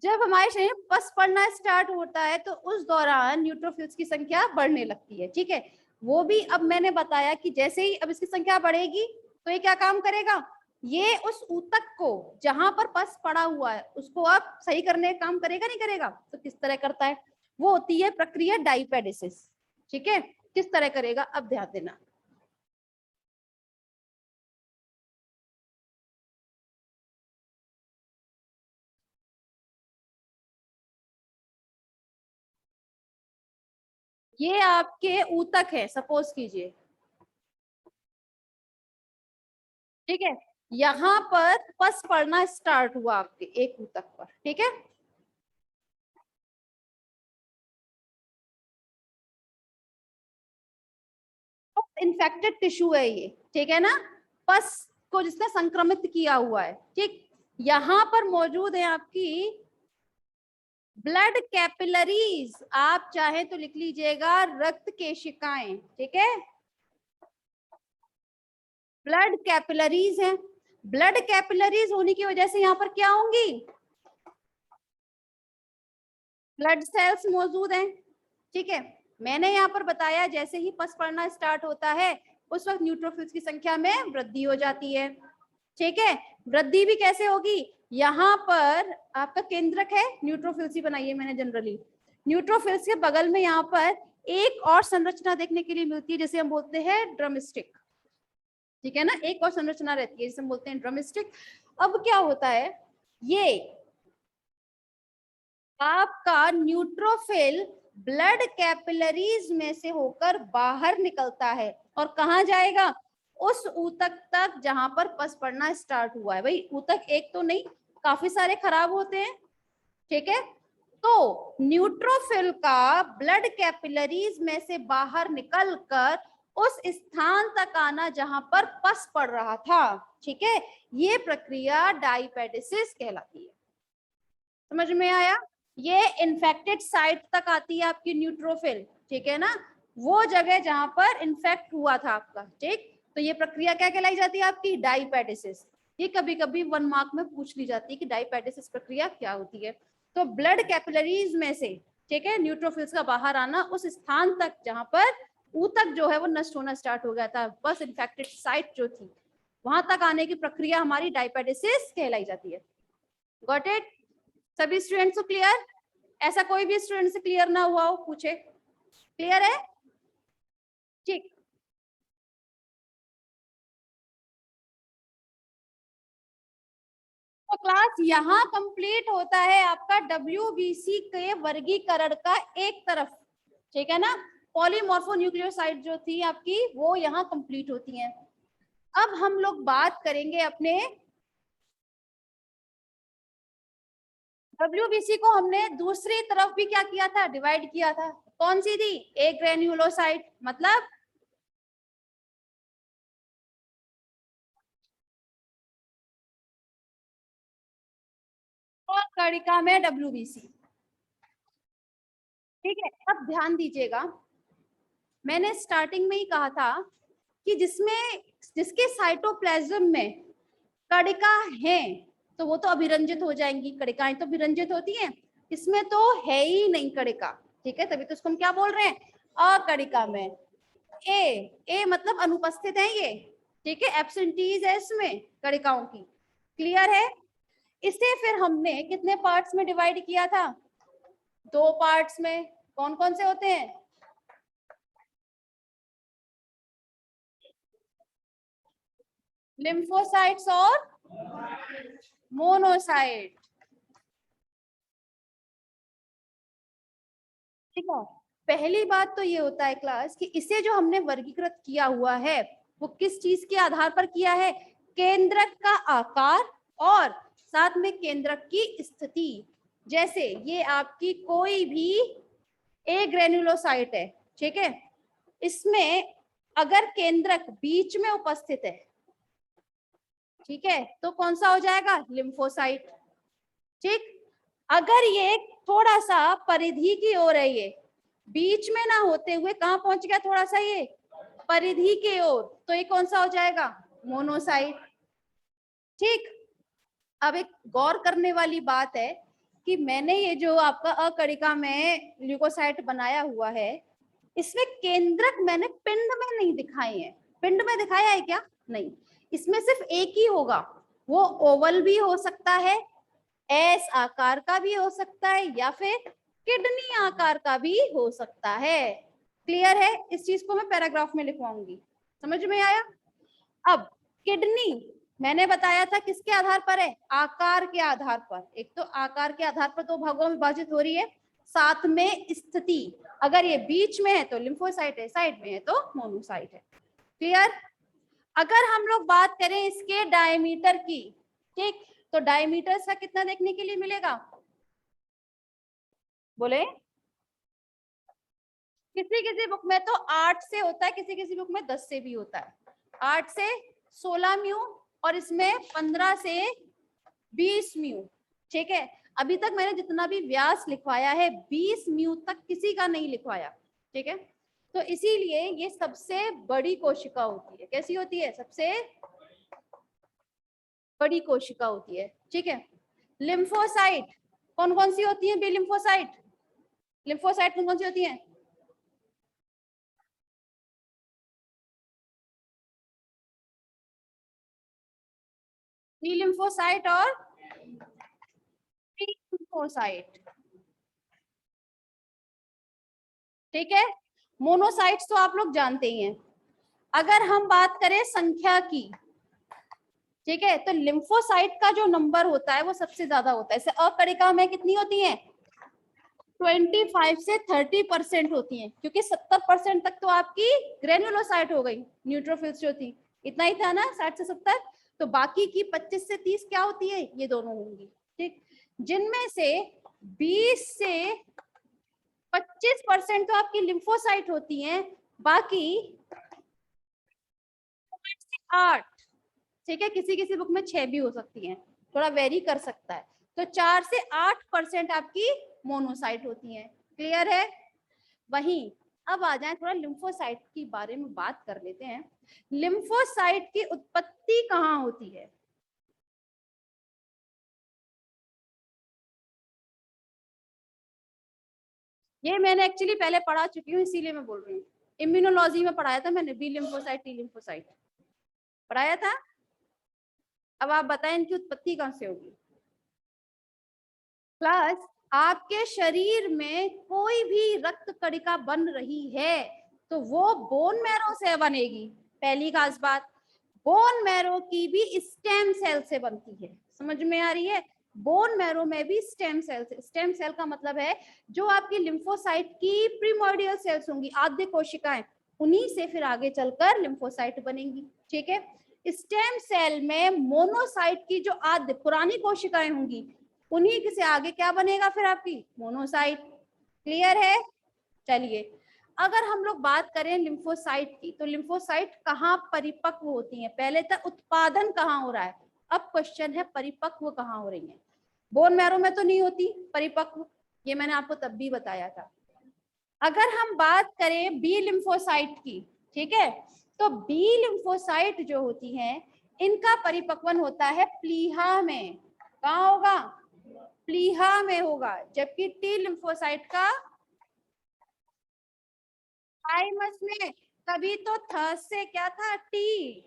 जब हमारे शरीर में पस पड़ना स्टार्ट होता है तो उस दौरान न्यूट्रोफिल्स की संख्या बढ़ने लगती है, ठीक है। वो भी अब मैंने बताया कि जैसे ही अब इसकी संख्या बढ़ेगी तो ये क्या काम करेगा, ये उस ऊतक को जहां पर पस पड़ा हुआ है उसको अब सही करने का काम करेगा, नहीं करेगा? तो किस तरह करता है, वो होती है प्रक्रिया डाइपेडिसिस, ठीक है। किस तरह करेगा, अब ध्यान देना। ये आपके ऊतक है, सपोज कीजिए, ठीक है। यहाँ पर पस पड़ना स्टार्ट हुआ आपके एक ऊतक पर, ठीक है। इन्फेक्टेड टिश्यू है ये, ठीक है ना, पस को जिसने संक्रमित किया हुआ है, ठीक। यहाँ पर मौजूद है आपकी ब्लड कैपिलरीज, आप चाहे तो लिख लीजिएगा रक्त केशिकाएं, ठीक है। ब्लड कैपिलरीज है, ब्लड कैपिलरीज होने की वजह से यहाँ पर क्या होंगी, ब्लड सेल्स मौजूद हैं, ठीक है। मैंने यहाँ पर बताया जैसे ही पस पड़ना स्टार्ट होता है उस वक्त न्यूट्रोफिल्स की संख्या में वृद्धि हो जाती है, ठीक है। वृद्धि भी कैसे होगी, यहाँ पर आपका केंद्रक है, न्यूट्रोफिल्स ही बनाइए मैंने जनरली, न्यूट्रोफिल्स के बगल में यहाँ पर एक और संरचना देखने के लिए मिलती है जिसे हम बोलते हैं ड्रमस्टिक, ठीक है ना, एक और संरचना रहती है जिसे हम बोलते हैं ड्रमस्टिक। अब क्या होता है, ये आपका न्यूट्रोफिल ब्लड कैपिलरीज में से होकर बाहर निकलता है और कहाँ जाएगा, उस ऊतक तक जहां पर पस पड़ना स्टार्ट हुआ है। भाई ऊतक एक तो नहीं, काफी सारे खराब होते हैं, ठीक है। तो न्यूट्रोफिल का ब्लड कैपिलरीज में से बाहर निकलकर उस स्थान तक आना जहां पर पस पड़ रहा था, ठीक है, ये प्रक्रिया डाइपेडिसिस कहलाती है। समझ में आया, ये इन्फेक्टेड साइट तक आती है आपकी न्यूट्रोफिल, ठीक है ना, वो जगह जहां पर इन्फेक्ट हुआ था आपका, ठीक। तो ये प्रक्रिया क्या कहलाई जाती है आपकी, डाइपेडिसिस। ये कभी कभी 1 मार्क में पूछ ली जाती है कि डाइपेडिसिस प्रक्रिया क्या होती है। तो ब्लड कैपिलरीज में से, ठीक है, न्यूट्रोफिल्स का बाहर आना उस स्थान तक जहां पर ऊतक जो है वो नष्ट होना स्टार्ट हो गया था, बस इन्फेक्टेड साइट जो थी वहां तक आने की प्रक्रिया हमारी डाइपेडिसिस कहलाई जाती है। गॉट इट, सभी स्टूडेंट्स को क्लियर? ऐसा कोई भी स्टूडेंट से क्लियर ना हुआ हो पूछे, क्लियर है, ठीक। तो क्लास यहाँ कंप्लीट होता है आपका WBC के वर्गीकरण का एक तरफ, ठीक है ना, पॉलीमॉर्फोन्यूक्लियोसाइड जो थी आपकी वो यहाँ कंप्लीट होती हैं। अब हम लोग बात करेंगे अपने WBC को हमने दूसरी तरफ भी क्या किया था, डिवाइड किया था, कौन सी थी, ए ग्रेन्युलोसाइट, मतलब कणिका में WBC, ठीक है। अब ध्यान दीजिएगा, मैंने स्टार्टिंग में ही कहा था कि जिसके साइटोप्लाज्म में कणिका है तो वो तो अभिरंजित हो जाएंगी, कणिकाएं तो अभिरंजित होती हैं, इसमें तो है ही नहीं कणिका, ठीक है, तभी तो इसको हम क्या बोल रहे हैं, अकणिका में। ए मतलब अनुपस्थित है ये, ठीक है, एब्सेंटीज है इसमें कणिकाओं की, क्लियर है। इसे फिर हमने कितने पार्ट्स में डिवाइड किया था, 2 पार्ट्स में, कौन कौन से होते हैं, लिम्फोसाइट्स और मोनोसाइट, ठीक है। पहली बात तो ये होता है क्लास कि इसे जो हमने वर्गीकृत किया हुआ है वो किस चीज के आधार पर किया है, केंद्रक का आकार और साथ में केंद्रक की स्थिति। जैसे ये आपकी कोई भी ए ग्रेन्युलोसाइट है, ठीक है, इसमें अगर केंद्रक बीच में उपस्थित है, ठीक है, तो कौन सा हो जाएगा, लिम्फोसाइट, ठीक। अगर ये थोड़ा सा परिधि की ओर है, ये बीच में ना होते हुए कहाँ पहुंच गया, थोड़ा सा ये परिधि के ओर, तो ये कौन सा हो जाएगा, मोनोसाइट। ठीक, अब एक गौर करने वाली बात है कि मैंने ये जो आपका अकड़िका में ल्यूकोसाइट बनाया हुआ है, इसमें केंद्रक मैंने पिंड में नहीं दिखाए हैं। पिंड में दिखाया है क्या, नहीं, इसमें सिर्फ एक ही होगा, वो ओवल भी हो सकता है, एस आकार का भी हो सकता है, या फिर किडनी आकार का भी हो सकता है। क्लियर है, इस चीज को मैं पैराग्राफ में लिखवाऊंगी, समझ में आया। अब किडनी मैंने बताया था किसके आधार पर है, आकार के आधार पर। एक तो आकार के आधार पर दो भागों में विभाजित हो रही है, साथ में स्थिति, अगर ये बीच में है तो लिम्फोसाइट है, साइड में है तो मोनोसाइट है। क्लियर। अगर हम लोग बात करें इसके डायमीटर की, ठीक, तो डायमीटर का कितना देखने के लिए मिलेगा, बोले, किसी किसी बुक में तो 8 से होता है, किसी किसी बुक में 10 से भी होता है, 8 से 16 म्यू और इसमें 15 से 20 म्यू। ठीक है, अभी तक मैंने जितना भी व्यास लिखवाया है 20 म्यू तक किसी का नहीं लिखवाया। ठीक है, तो इसीलिए ये सबसे बड़ी कोशिका होती है। कैसी होती है, सबसे बड़ी कोशिका होती है। ठीक है, लिम्फोसाइट कौन कौन सी होती है, बी लिम्फोसाइट, लिम्फोसाइट कौन कौन सी होती है, बी लिम्फोसाइट और टी लिम्फोसाइट। ठीक है, मोनोसाइट्स तो आप लोग जानते ही हैं। अगर हम बात करें संख्या की, ठीक है, तो लिम्फोसाइट का जो नंबर होता है वो सबसे ज्यादा होता है। जैसे अकड़िका में कितनी होती है, 25 से 30% होती हैं, क्योंकि 70% तक तो आपकी ग्रेनुलोसाइट हो गई, न्यूट्रोफिल्स जो थी, इतना ही था ना, 60 से 70, तो बाकी की 25 से 30 क्या होती है, ये दोनों होंगी। ठीक, जिनमें से 20 से 25% तो आपकी लिम्फोसाइट होती हैं, बाकी 8, ठीक है, किसी किसी बुक में 6 भी हो सकती हैं, थोड़ा वेरी कर सकता है, तो 4 से 8% आपकी मोनोसाइट होती हैं। क्लियर है। वहीं अब आ जाए थोड़ा लिम्फोसाइट के बारे में बात कर लेते हैं। लिम्फोसाइट की उत्पत्ति कहाँ होती है, ये मैंने एक्चुअली पहले पढ़ा चुकी हूँ, इसीलिए मैं बोल रही हूँ। इम्यूनोलॉजी में पढ़ाया था मैंने, बी लिम्फोसाइट टी लिम्फोसाइट पढ़ाया था। अब आप बताएं इनकी उत्पत्ति कहाँ से होगी। प्लस आपके शरीर में कोई भी रक्त कणिका बन रही है तो वो बोन मैरो से बनेगी। पहली खास बात, बोन मैरो की भी स्टेम सेल से बनती है, समझ में आ रही है। बोन मैरो में भी स्टेम सेल से, स्टेम सेल का मतलब है जो आपकी लिम्फोसाइट की प्रीमोर्डियल सेल्स होंगी, आद्य कोशिकाएं, उन्हीं से फिर आगे चलकर लिम्फोसाइट बनेंगी। ठीक है, स्टेम सेल में मोनोसाइट की जो आद्य पुरानी कोशिकाएं होंगी, उन्हीं से आगे क्या बनेगा फिर आपकी मोनोसाइट। क्लियर है। चलिए, अगर हम लोग बात करें लिम्फोसाइट की, तो लिम्फोसाइट कहाँ परिपक्व होती हैं, पहले तक उत्पादन कहाँ हो रहा है, अब क्वेश्चन है परिपक्व कहाँ हो रही है। बोन मैरो में तो नहीं होती परिपक्व, ये मैंने आपको तब भी बताया था। अगर हम बात करें बी लिम्फोसाइट की, ठीक है, तो बी लिम्फोसाइट जो होती हैं इनका परिपक्वन होता है प्लीहा में। कहाँ होगा, प्लीहा में होगा, जबकि टी लिम्फोसाइट का थाइमस में। तभी तो थ से क्या था, टी,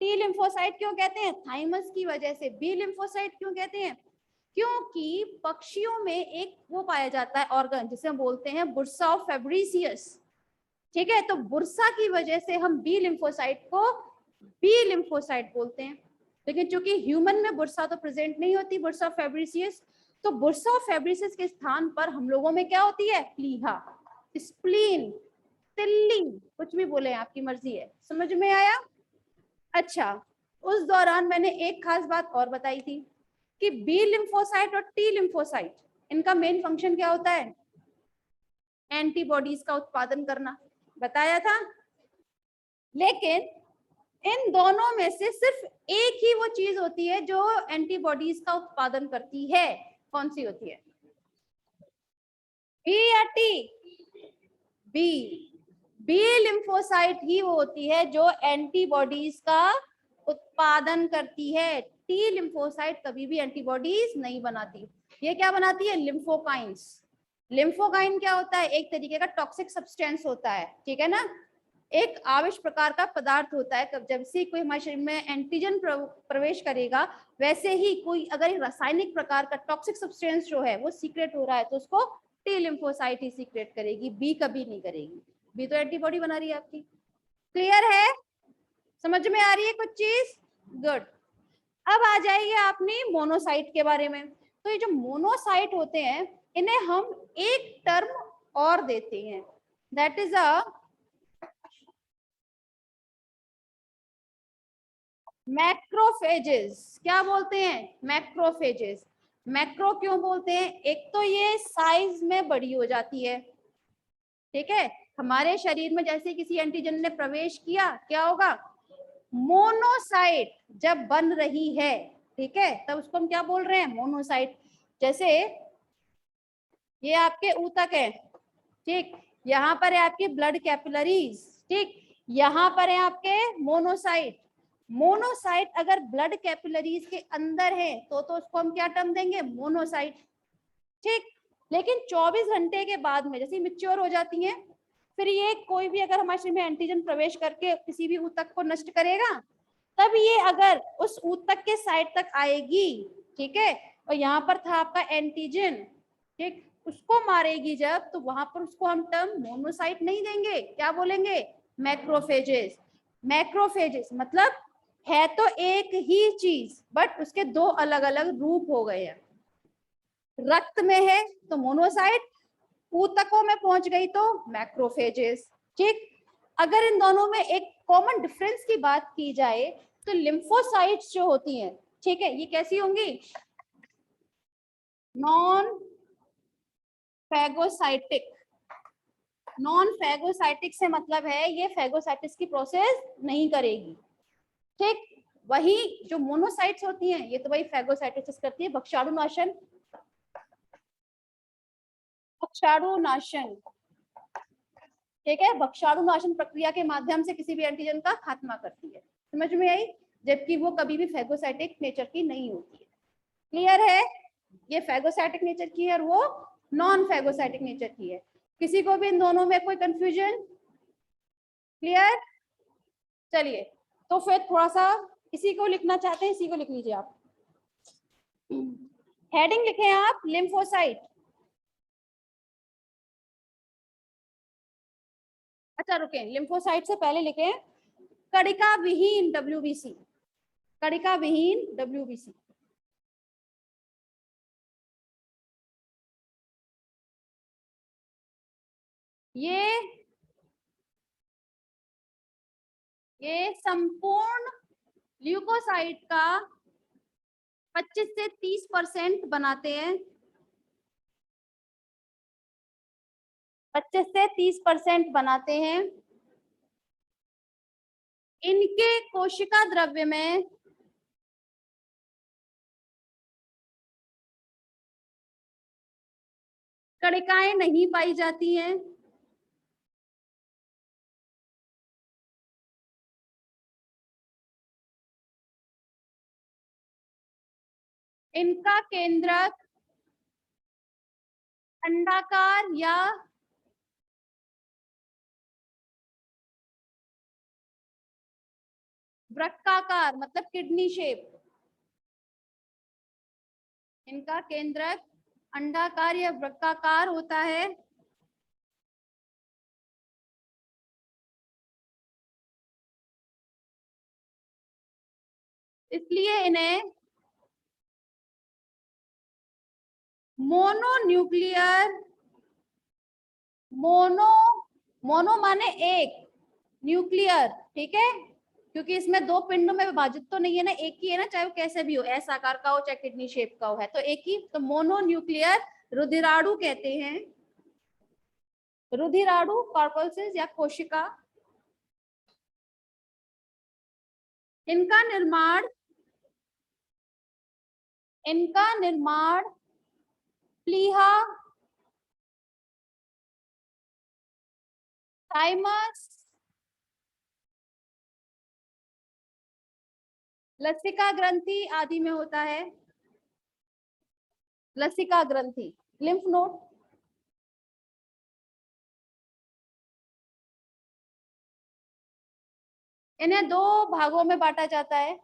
टी लिम्फोसाइट क्यों कहते हैं, थाइमस की वजह से। बी लिम्फोसाइट क्यों कहते हैं, क्योंकि पक्षियों में एक वो पाया जाता है ऑर्गन जिसे हम बोलते हैं बुर्सा ऑफ फेब्रिसियस। ठीक है, तो बुर्सा की वजह से हम बी लिम्फोसाइट को बी लिम्फोसाइट बोलते हैं। लेकिन चूंकि ह्यूमन में बुर्सा तो प्रेजेंट नहीं होती, बुर्सा ऑफ फेब्रिसियस, तो बुर्सा ऑफ फेब्रिसियस के स्थान पर हम लोगों में क्या होती है, प्लीहा, स्प्लीन, तिल्ली, कुछ भी बोले आपकी मर्जी है। समझ में आया। अच्छा, उस दौरान मैंने एक खास बात और बताई थी कि बी लिम्फोसाइट और टी लिम्फोसाइट, इनका मेन फंक्शन क्या होता है, एंटीबॉडीज का उत्पादन करना, बताया था। लेकिन इन दोनों में से सिर्फ एक ही वो चीज होती है जो एंटीबॉडीज का उत्पादन करती है, कौन सी होती है, बी या टी? बी। बी लिम्फोसाइट ही वो होती है जो एंटीबॉडीज का उत्पादन करती है। टी लिम्फोसाइट कभी भी एंटीबॉडीज नहीं बनाती। ये क्या बनाती है? लिम्फोकाइंस। लिम्फोकाइन क्या होता है? एक तरीके का टॉक्सिक सब्सटेंस होता है, ठीक है ना, एक आविष प्रकार का पदार्थ होता है। जब से कोई हमारे शरीर में एंटीजन प्रवेश करेगा, वैसे ही कोई अगर एक रासायनिक प्रकार का टॉक्सिक सब्सटेंस जो है वो सीक्रेट हो रहा है तो उसको टी लिम्फोसाइट ही सीक्रेट करेगी, बी कभी नहीं करेगी। बी तो एंटीबॉडी बना रही है आपकी। क्लियर है? समझ में आ रही है कुछ चीज? गुड। अब आ जाइए आपने मोनोसाइट के बारे में। तो ये जो मोनोसाइट होते हैं इन्हें हम एक टर्म और देते हैं, दैट इज अ मैक्रोफेजेस। क्या बोलते हैं? मैक्रोफेजेस। मैक्रो क्यों बोलते हैं? एक तो ये साइज में बड़ी हो जाती है, ठीक है। हमारे शरीर में जैसे किसी एंटीजन ने प्रवेश किया, क्या होगा? मोनोसाइट जब बन रही है, ठीक है, तब उसको हम क्या बोल रहे हैं? मोनोसाइट। जैसे ये आपके ऊतक है, ठीक, यहाँ पर है आपकी ब्लड कैपिलरीज, ठीक, यहाँ पर है आपके मोनोसाइट। मोनोसाइट अगर ब्लड कैपिलरीज के अंदर है तो उसको हम क्या टर्म देंगे? मोनोसाइट, ठीक। लेकिन 24 घंटे के बाद में जैसे मिच्योर हो जाती हैं, फिर ये कोई भी अगर हमारे शरीर में एंटीजन प्रवेश करके किसी भी ऊतक को नष्ट करेगा, तब ये अगर उस ऊतक के साइड तक आएगी, ठीक है, और यहाँ पर था आपका एंटीजन, ठीक, उसको मारेगी जब, तो वहां पर उसको हम टर्म मोनोसाइट नहीं देंगे, क्या बोलेंगे? मैक्रोफेजेस। मैक्रोफेजेस मतलब है तो एक ही चीज बट उसके दो अलग अलग रूप हो गए हैं। रक्त में है तो मोनोसाइट, ऊतकों में पहुंच गई तो मैक्रोफेजेस, ठीक। अगर इन दोनों में एक कॉमन डिफरेंस की बात की जाए तो लिम्फोसाइट्स जो होती हैं, ठीक है, ये कैसी होंगी? Non phagocytic. नॉन फैगोसाइटिक से मतलब है ये फैगोसाइटिस की प्रोसेस नहीं करेगी, ठीक। वही जो मोनोसाइट्स होती हैं ये तो वही फैगोसाइटोसिस करती है, भक्षाणुनाशन। भक्षाणुनाशन, ठीक है, भक्षाणुनाशन प्रक्रिया के माध्यम से किसी भी एंटीजन का खात्मा करती है। समझ में आई? जबकि वो कभी भी फैगोसाइटिक नेचर की नहीं होती है। क्लियर है? ये फैगोसाइटिक नेचर की है और वो नॉन फैगोसाइटिक नेचर की है। किसी को भी इन दोनों में कोई कंफ्यूजन? क्लियर? चलिए, तो फिर थोड़ा सा इसी को लिखना चाहते हैं, इसी को लिख लीजिए आप। हेडिंग लिखे आप लिम्फोसाइट। अच्छा रुके, लिम्फोसाइट से पहले लिखे कणिका विहीन WBC। कणिका विहीन WBC। ये संपूर्ण ल्यूकोसाइट का 25 से 30% बनाते हैं। 25 से 30% बनाते हैं। इनके कोशिका द्रव्य में कणिकाएं नहीं पाई जाती हैं। इनका केंद्रक अंडाकार या वृक्काकार मतलब किडनी शेप। इनका केंद्रक अंडाकार या वृक्काकार होता है। इसलिए इन्हें मोनोन्यूक्लियर, मोनो, मोनो माने एक, न्यूक्लियर, ठीक है, क्योंकि इसमें दो पिंडों में विभाजित तो नहीं है ना, एक ही है ना, चाहे वो कैसे भी हो, एस आकार का हो चाहे किडनी शेप का हो, है तो एक ही, तो मोनोन्यूक्लियर रुधिराणु कहते हैं। रुधिराणु कॉर्पल्सिस या कोशिका। इनका निर्माण, इनका निर्माण प्लीहा थाइमस, लसिका ग्रंथि आदि में होता है। लसिका ग्रंथि, लिम्फ नोड, इन्हें दो भागों में बांटा जाता है।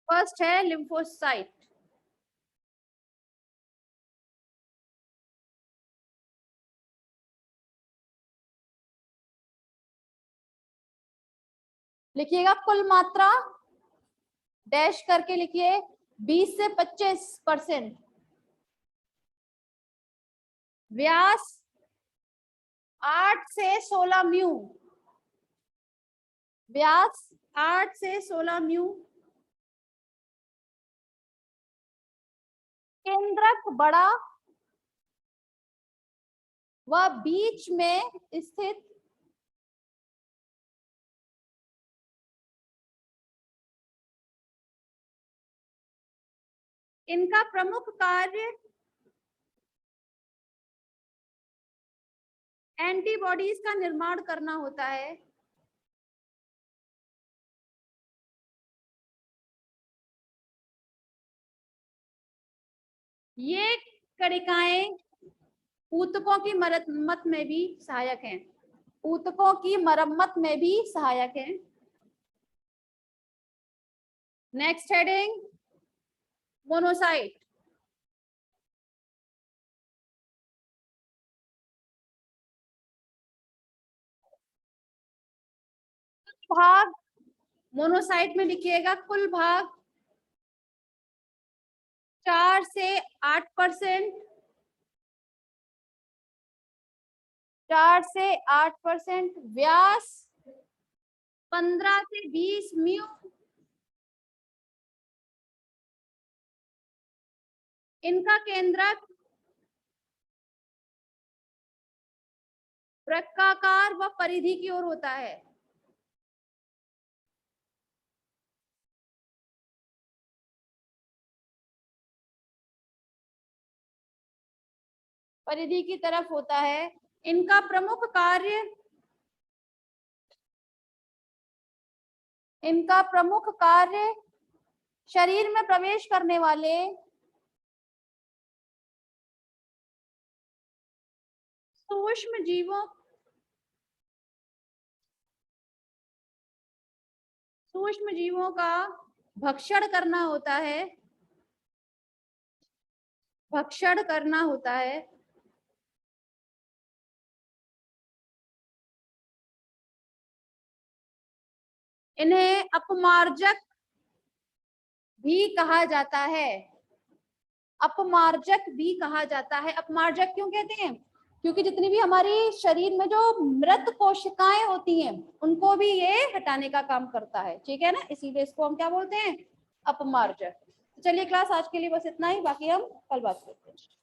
फर्स्ट है लिम्फोसाइट, लिखिएगा कुल मात्रा डैश करके लिखिए 20 से 25%, व्यास 8 से 16 म्यू, व्यास 8 से 16 म्यू, केंद्रक बड़ा व बीच में स्थित, इनका प्रमुख कार्य एंटीबॉडीज का निर्माण करना होता है। ये कणिकाएं ऊतकों की मरम्मत में भी सहायक हैं, ऊतकों की मरम्मत में भी सहायक हैं। नेक्स्ट हेडिंग मोनोसाइट, भाग मोनोसाइट में लिखिएगा कुल भाग 4 से 8%, 4 से 8%, व्यास 15 से 20 म्यू, इनका केंद्रक वृक्काकार व परिधि की ओर होता है। परिधि की तरफ होता है। इनका प्रमुख कार्य, इनका प्रमुख कार्य शरीर में प्रवेश करने वाले सूक्ष्म जीवों का भक्षण करना होता है, भक्षण करना होता है। इन्हें अपमार्जक भी कहा जाता है, अपमार्जक भी कहा जाता है। अपमार्जक क्यों कहते हैं? क्योंकि जितनी भी हमारी शरीर में जो मृत कोशिकाएं होती हैं उनको भी ये हटाने का काम करता है, ठीक है ना, इसीलिए इसको हम क्या बोलते हैं, अपमार्जक। चलिए क्लास आज के लिए बस इतना ही, बाकी हम कल बात करते हैं।